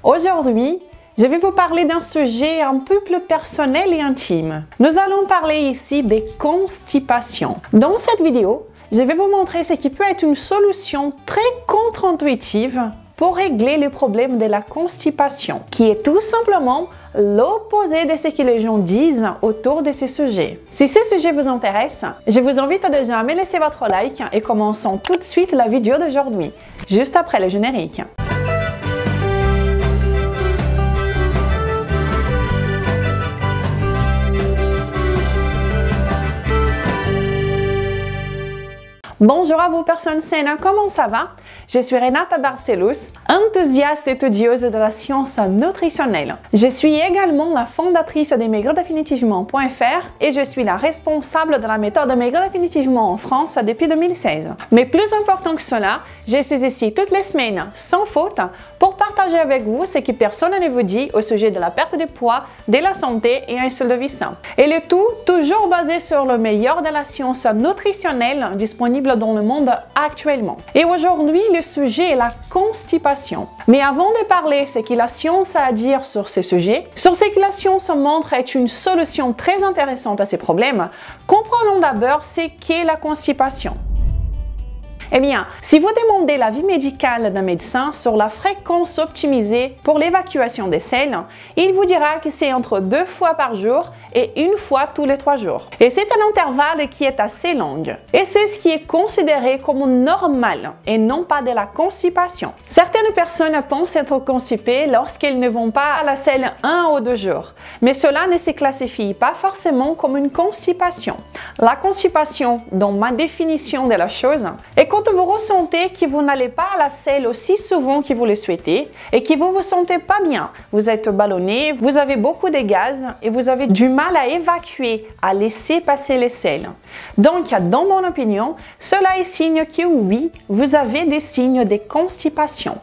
Aujourd'hui, je vais vous parler d'un sujet un peu plus personnel et intime. Nous allons parler ici des constipations. Dans cette vidéo, je vais vous montrer ce qui peut être une solution très contre-intuitive pour régler le problème de la constipation, qui est tout simplement l'opposé de ce que les gens disent autour de ce sujet. Si ce sujet vous intéresse, je vous invite déjà à me laisser votre like et commençons tout de suite la vidéo d'aujourd'hui, juste après le générique. Bonjour à vous personnes saines, comment ça va? Je suis Renata Barcelos, enthousiaste étudieuse de la science nutritionnelle. Je suis également la fondatrice de maigredéfinitivement.fr et je suis la responsable de la méthode Maigre Définitivement en France depuis 2016. Mais plus important que cela, je suis ici toutes les semaines, sans faute, pour partager avec vous ce que personne ne vous dit au sujet de la perte de poids, de la santé et un style de vie sain. Et le tout toujours basé sur le meilleur de la science nutritionnelle disponible dans le monde actuellement. Et aujourd'hui, le sujet est la constipation. Mais avant de parler ce que la science a à dire sur ce sujet, sur ce que la science montre est une solution très intéressante à ces problèmes, comprenons d'abord ce qu'est la constipation. Eh bien, si vous demandez l'avis médical d'un médecin sur la fréquence optimisée pour l'évacuation des selles, il vous dira que c'est entre 2 fois par jour et 1 fois tous les 3 jours. Et c'est un intervalle qui est assez long. Et c'est ce qui est considéré comme normal et non pas de la constipation. Certaines personnes pensent être constipées lorsqu'elles ne vont pas à la selle 1 ou 2 jours. Mais cela ne se classifie pas forcément comme une constipation. La constipation, dans ma définition de la chose, est quand vous ressentez que vous n'allez pas à la selle aussi souvent que vous le souhaitez et que vous vous sentez pas bien. Vous êtes ballonné, vous avez beaucoup de gaz et vous avez du mal à évacuer, à laisser passer les selles. Donc, dans mon opinion, cela est signe que oui, vous avez des signes de constipation.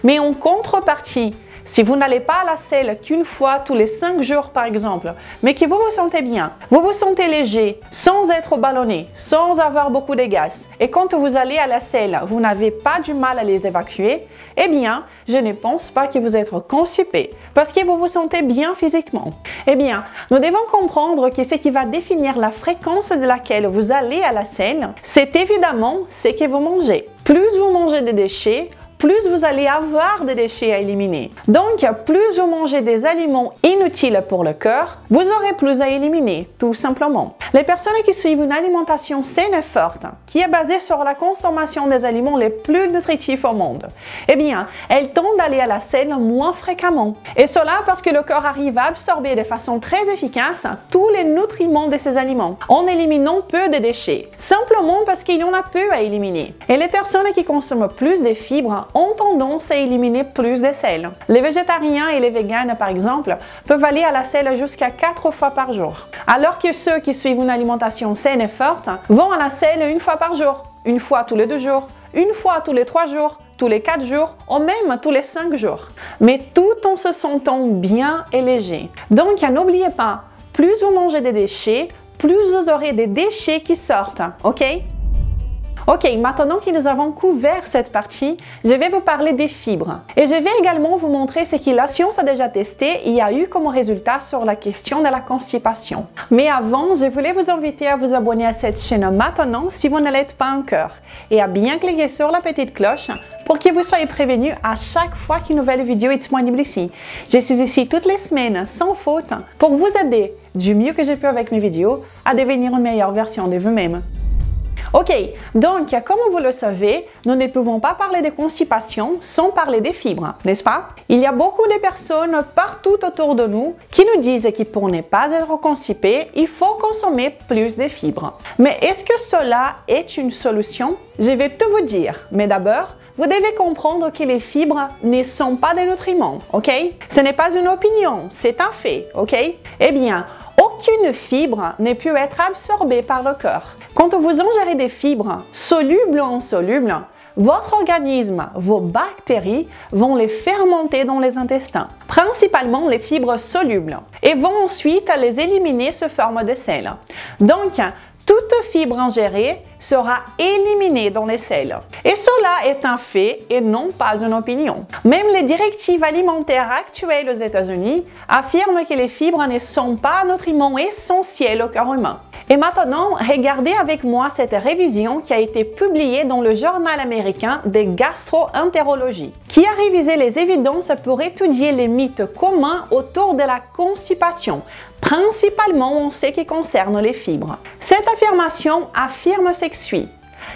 Mais en contrepartie, si vous n'allez pas à la selle qu'une fois tous les 5 jours par exemple, mais que vous vous sentez bien, vous vous sentez léger, sans être ballonné, sans avoir beaucoup de gaz, et quand vous allez à la selle, vous n'avez pas du mal à les évacuer, eh bien, je ne pense pas que vous êtes constipé, parce que vous vous sentez bien physiquement. Eh bien, nous devons comprendre que ce qui va définir la fréquence de laquelle vous allez à la selle, c'est évidemment ce que vous mangez. Plus vous mangez de déchets, plus vous allez avoir des déchets à éliminer. Donc, plus vous mangez des aliments inutiles pour le corps, vous aurez plus à éliminer, tout simplement. Les personnes qui suivent une alimentation saine et forte, qui est basée sur la consommation des aliments les plus nutritifs au monde, eh bien, elles tendent à aller à la selle moins fréquemment. Et cela parce que le corps arrive à absorber de façon très efficace tous les nutriments de ces aliments, en éliminant peu de déchets, simplement parce qu'il y en a peu à éliminer. Et les personnes qui consomment plus de fibres ont tendance à éliminer plus de sel. Les végétariens et les véganes, par exemple, peuvent aller à la selle jusqu'à 4 fois par jour. Alors que ceux qui suivent une alimentation saine et forte vont à la selle 1 fois par jour, 1 fois tous les 2 jours, 1 fois tous les 3 jours, tous les 4 jours ou même tous les 5 jours. Mais tout en se sentant bien et léger. Donc n'oubliez pas, plus vous mangez des déchets, plus vous aurez des déchets qui sortent, ok? Ok, maintenant que nous avons couvert cette partie, je vais vous parler des fibres. Et je vais également vous montrer ce que la science a déjà testé et a eu comme résultat sur la question de la constipation. Mais avant, je voulais vous inviter à vous abonner à cette chaîne maintenant si vous ne l'êtes pas encore et à bien cliquer sur la petite cloche pour que vous soyez prévenus à chaque fois qu'une nouvelle vidéo est disponible ici. Je suis ici toutes les semaines, sans faute, pour vous aider du mieux que je peux avec mes vidéos à devenir une meilleure version de vous-même. Ok, donc comme vous le savez, nous ne pouvons pas parler de constipation sans parler des fibres, n'est-ce pas? Il y a beaucoup de personnes partout autour de nous qui nous disent que pour ne pas être constipé, il faut consommer plus de fibres. Mais est-ce que cela est une solution? Je vais tout vous dire, mais d'abord, vous devez comprendre que les fibres ne sont pas des nutriments, ok? Ce n'est pas une opinion, c'est un fait, ok? Eh bien, aucune fibre ne peut être absorbée par le corps. Quand vous ingérez des fibres, solubles ou insolubles, votre organisme, vos bactéries, vont les fermenter dans les intestins, principalement les fibres solubles, et vont ensuite les éliminer sous forme de sel. Donc, toute fibre ingérée sera éliminé dans les selles. Et cela est un fait et non pas une opinion. Même les directives alimentaires actuelles aux États-Unis affirment que les fibres ne sont pas un nutriment essentiel au corps humain. Et maintenant, regardez avec moi cette révision qui a été publiée dans le journal américain de Gastroentérologie, qui a révisé les évidences pour étudier les mythes communs autour de la constipation, principalement en ce qui concerne les fibres. Cette affirmation affirme ce qui suit.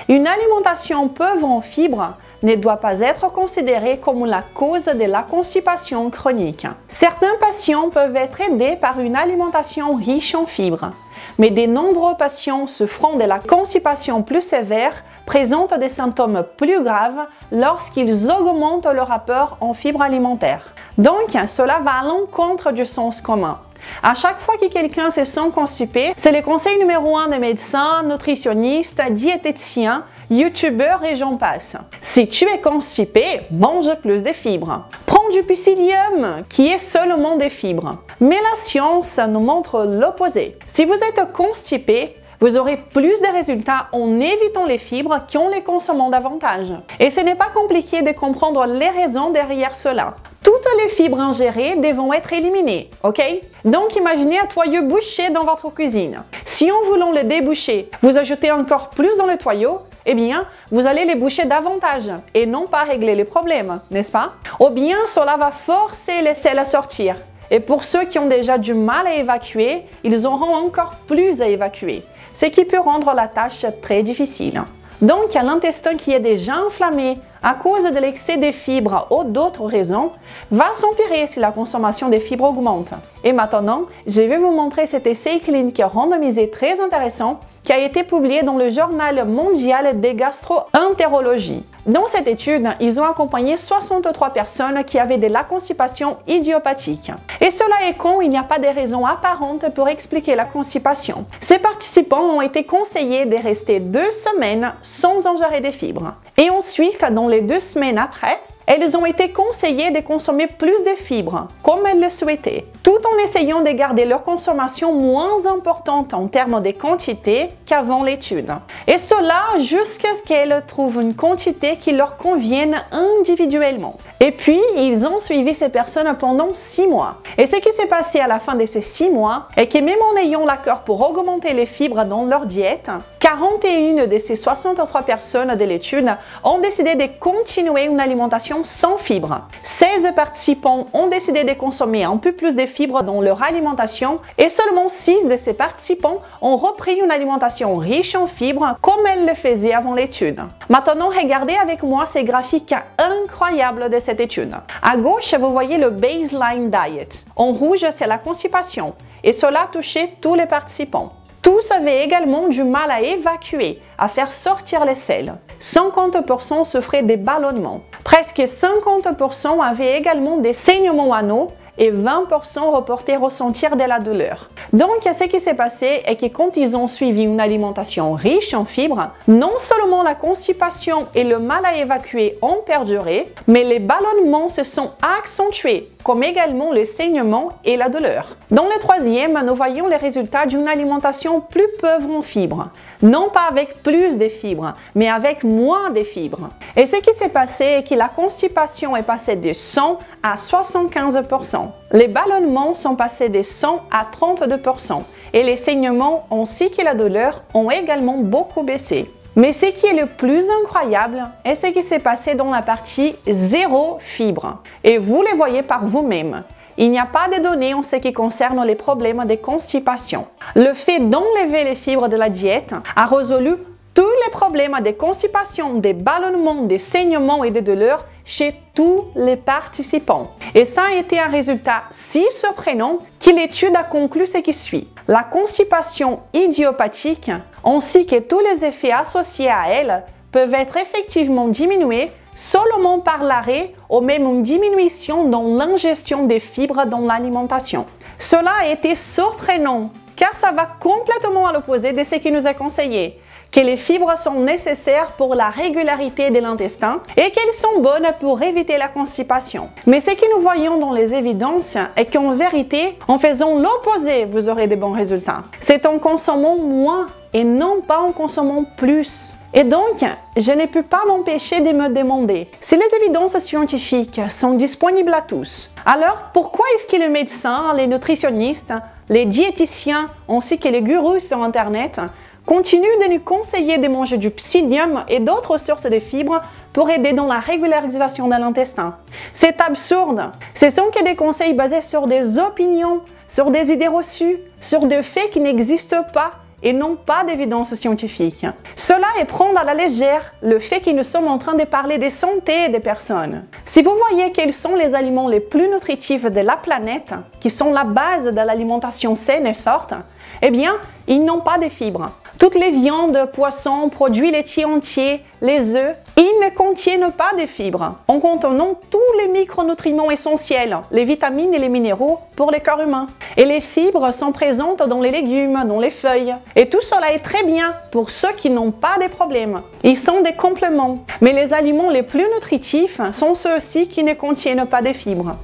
Une alimentation pauvre en fibres ne doit pas être considérée comme la cause de la constipation chronique. Certains patients peuvent être aidés par une alimentation riche en fibres, mais de nombreux patients souffrant de la constipation plus sévère présentent des symptômes plus graves lorsqu'ils augmentent leur apport en fibres alimentaires. Donc, cela va à l'encontre du sens commun. À chaque fois que quelqu'un se sent constipé, c'est le conseil numéro 1 des médecins, nutritionnistes, diététiciens, youtubeurs et j'en passe. Si tu es constipé, mange plus de fibres. Prends du psyllium, qui est seulement des fibres. Mais la science nous montre l'opposé. Si vous êtes constipé, vous aurez plus de résultats en évitant les fibres qu'en les consommant davantage. Et ce n'est pas compliqué de comprendre les raisons derrière cela. Toutes les fibres ingérées devront être éliminées, ok? Donc imaginez un tuyau bouché dans votre cuisine. Si en voulant le déboucher, vous ajoutez encore plus dans le tuyau, eh bien, vous allez les boucher davantage et non pas régler les problèmes, n'est-ce pas? Ou bien cela va forcer les selles à sortir. Et pour ceux qui ont déjà du mal à évacuer, ils auront encore plus à évacuer, ce qui peut rendre la tâche très difficile. Donc, l'intestin qui est déjà inflammé à cause de l'excès de fibres ou d'autres raisons va s'empirer si la consommation de fibres augmente. Et maintenant, je vais vous montrer cet essai clinique randomisé très intéressant qui a été publié dans le journal mondial de gastroentérologie. Dans cette étude, ils ont accompagné 63 personnes qui avaient de la constipation idiopathique. Et cela est quand il n'y a pas de raison apparente pour expliquer la constipation. Ces participants ont été conseillés de rester 2 semaines sans ingérer des fibres. Et ensuite, dans les 2 semaines après, elles ont été conseillées de consommer plus de fibres, comme elles le souhaitaient, tout en essayant de garder leur consommation moins importante en termes de quantité qu'avant l'étude. Et cela jusqu'à ce qu'elles trouvent une quantité qui leur convienne individuellement. Et puis, ils ont suivi ces personnes pendant 6 mois. Et ce qui s'est passé à la fin de ces 6 mois est que même en ayant l'accord pour augmenter les fibres dans leur diète, 41 de ces 63 personnes de l'étude ont décidé de continuer une alimentation sans fibres. 16 participants ont décidé de consommer un peu plus de fibres dans leur alimentation et seulement 6 de ces participants ont repris une alimentation riche en fibres comme elles le faisaient avant l'étude. Maintenant, regardez avec moi ces graphiques incroyables de cette étude. À gauche, vous voyez le baseline diet. En rouge, c'est la constipation et cela touchait tous les participants. Tous avaient également du mal à évacuer, à faire sortir les selles. 50% souffraient des ballonnements. Presque 50% avaient également des saignements anaux et 20% reportaient ressentir de la douleur. Donc, ce qui s'est passé est que quand ils ont suivi une alimentation riche en fibres, non seulement la constipation et le mal à évacuer ont perduré, mais les ballonnements se sont accentués, comme également les saignements et la douleur. Dans le troisième, nous voyons les résultats d'une alimentation plus pauvre en fibres. Non pas avec plus de fibres, mais avec moins de fibres. Et ce qui s'est passé est que la constipation est passée de 100 à 75%. Les ballonnements sont passés de 100 à 32%. Et les saignements ainsi que la douleur ont également beaucoup baissé. Mais ce qui est le plus incroyable est ce qui s'est passé dans la partie 0 fibres. Et vous les voyez par vous-même. Il n'y a pas de données en ce qui concerne les problèmes de constipation. Le fait d'enlever les fibres de la diète a résolu tous les problèmes de constipation, des ballonnements, des saignements et des douleurs chez tous les participants. Et ça a été un résultat si surprenant que l'étude a conclu ce qui suit. La constipation idiopathique ainsi que tous les effets associés à elle peuvent être effectivement diminués seulement par l'arrêt ou même une diminution dans l'ingestion des fibres dans l'alimentation. Cela a été surprenant car ça va complètement à l'opposé de ce qui nous est conseillé. que les fibres sont nécessaires pour la régularité de l'intestin et qu'elles sont bonnes pour éviter la constipation. Mais ce que nous voyons dans les évidences est qu'en vérité, en faisant l'opposé, vous aurez de bons résultats. C'est en consommant moins et non pas en consommant plus. Et donc, je ne peux pas m'empêcher de me demander, si les évidences scientifiques sont disponibles à tous, alors pourquoi est-ce que les médecins, les nutritionnistes, les diététiciens ainsi que les gurus sur Internet continuent de nous conseiller de manger du psyllium et d'autres sources de fibres pour aider dans la régularisation de l'intestin? C'est absurde. Ce sont que des conseils basés sur des opinions, sur des idées reçues, sur des faits qui n'existent pas et non pas d'évidence scientifique. Cela est prendre à la légère le fait que nous sommes en train de parler de santé des personnes. Si vous voyez quels sont les aliments les plus nutritifs de la planète, qui sont la base de l'alimentation saine et forte, eh bien, ils n'ont pas de fibres. Toutes les viandes, poissons, produits laitiers entiers, les œufs, ils ne contiennent pas de fibres, en contenant tous les micronutriments essentiels, les vitamines et les minéraux pour le corps humain. Et les fibres sont présentes dans les légumes, dans les feuilles. Et tout cela est très bien pour ceux qui n'ont pas de problèmes. Ils sont des compléments. Mais les aliments les plus nutritifs sont ceux-ci qui ne contiennent pas de fibres.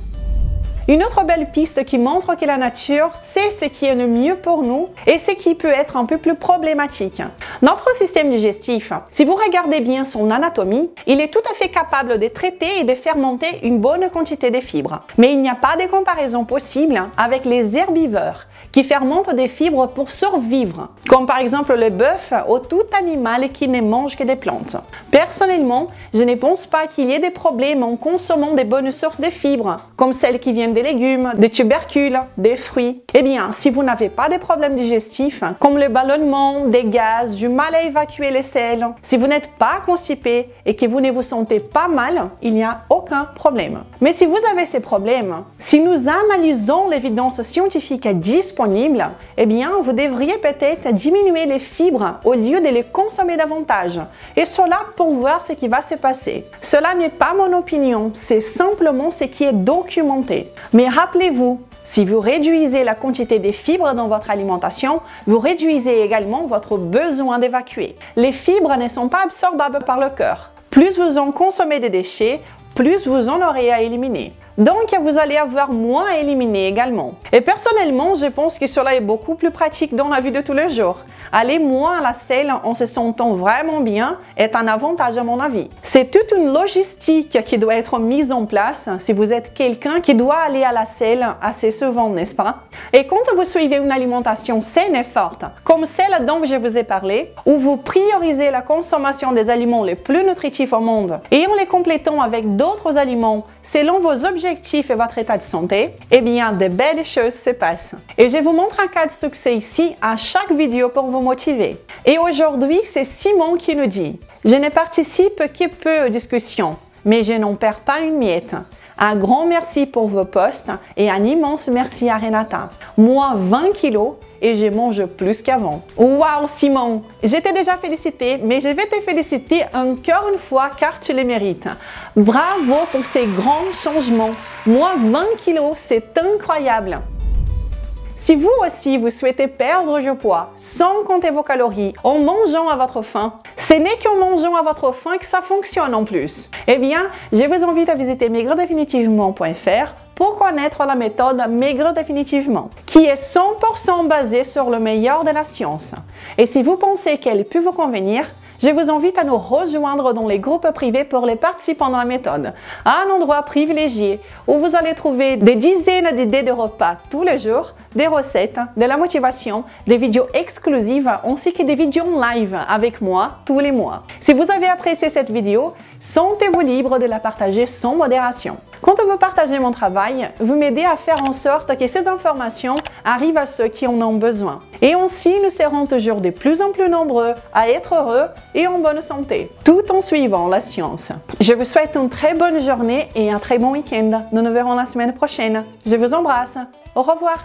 Une autre belle piste qui montre que la nature sait ce qui est le mieux pour nous et ce qui peut être un peu plus problématique. Notre système digestif, si vous regardez bien son anatomie, il est tout à fait capable de traiter et de fermenter une bonne quantité de fibres. Mais il n'y a pas de comparaison possible avec les herbivores qui fermentent des fibres pour survivre, comme par exemple le bœuf ou tout animal qui ne mange que des plantes. Personnellement, je ne pense pas qu'il y ait des problèmes en consommant des bonnes sources de fibres, comme celles qui viennent des légumes, des tubercules, des fruits. Eh bien, si vous n'avez pas de problèmes digestifs, comme le ballonnement, des gaz, du mal à évacuer les selles, si vous n'êtes pas constipé et que vous ne vous sentez pas mal, il n'y a aucun problème. Mais si vous avez ces problèmes, si nous analysons l'évidence scientifique disponible, eh bien, vous devriez peut-être diminuer les fibres au lieu de les consommer davantage. Et cela pour voir ce qui va se passer. Cela n'est pas mon opinion, c'est simplement ce qui est documenté. Mais rappelez-vous, si vous réduisez la quantité des fibres dans votre alimentation, vous réduisez également votre besoin d'évacuer. Les fibres ne sont pas absorbables par le cœur. Plus vous en consommez des déchets, plus vous en aurez à éliminer. Donc, vous allez avoir moins à éliminer également. Et personnellement, je pense que cela est beaucoup plus pratique dans la vie de tous les jours. Aller moins à la selle en se sentant vraiment bien est un avantage à mon avis. C'est toute une logistique qui doit être mise en place si vous êtes quelqu'un qui doit aller à la selle assez souvent, n'est-ce pas? Et quand vous suivez une alimentation saine et forte, comme celle dont je vous ai parlé, où vous priorisez la consommation des aliments les plus nutritifs au monde et en les complétant avec d'autres aliments selon vos objectifs et votre état de santé, eh bien, de belles choses se passent. Et je vous montre un cas de succès ici à chaque vidéo pour vous motiver. Et aujourd'hui, c'est Simon qui nous dit « Je ne participe que peu aux discussions, mais je n'en perds pas une miette. Un grand merci pour vos posts et un immense merci à Renata. Moi, 20 kilos et je mange plus qu'avant. » Waouh Simon, je t'ai déjà félicité, mais je vais te féliciter encore une fois car tu le mérites. Bravo pour ces grands changements. Moi, 20 kilos, c'est incroyable. Si vous aussi vous souhaitez perdre du poids sans compter vos calories, en mangeant à votre faim, ce n'est qu'en mangeant à votre faim que ça fonctionne en plus. Eh bien, je vous invite à visiter maigredéfinitivement.fr pour connaître la méthode Maigre définitivement, qui est 100% basée sur le meilleur de la science. Et si vous pensez qu'elle peut vous convenir, je vous invite à nous rejoindre dans les groupes privés pour les participants dans la méthode, un endroit privilégié où vous allez trouver des dizaines d'idées de repas tous les jours, des recettes, de la motivation, des vidéos exclusives ainsi que des vidéos live avec moi tous les mois. Si vous avez apprécié cette vidéo, sentez-vous libre de la partager sans modération. Quand vous partagez mon travail, vous m'aidez à faire en sorte que ces informations arrivent à ceux qui en ont besoin. Et ainsi, nous serons toujours de plus en plus nombreux à être heureux et en bonne santé, tout en suivant la science. Je vous souhaite une très bonne journée et un très bon week-end. Nous nous verrons la semaine prochaine. Je vous embrasse. Au revoir.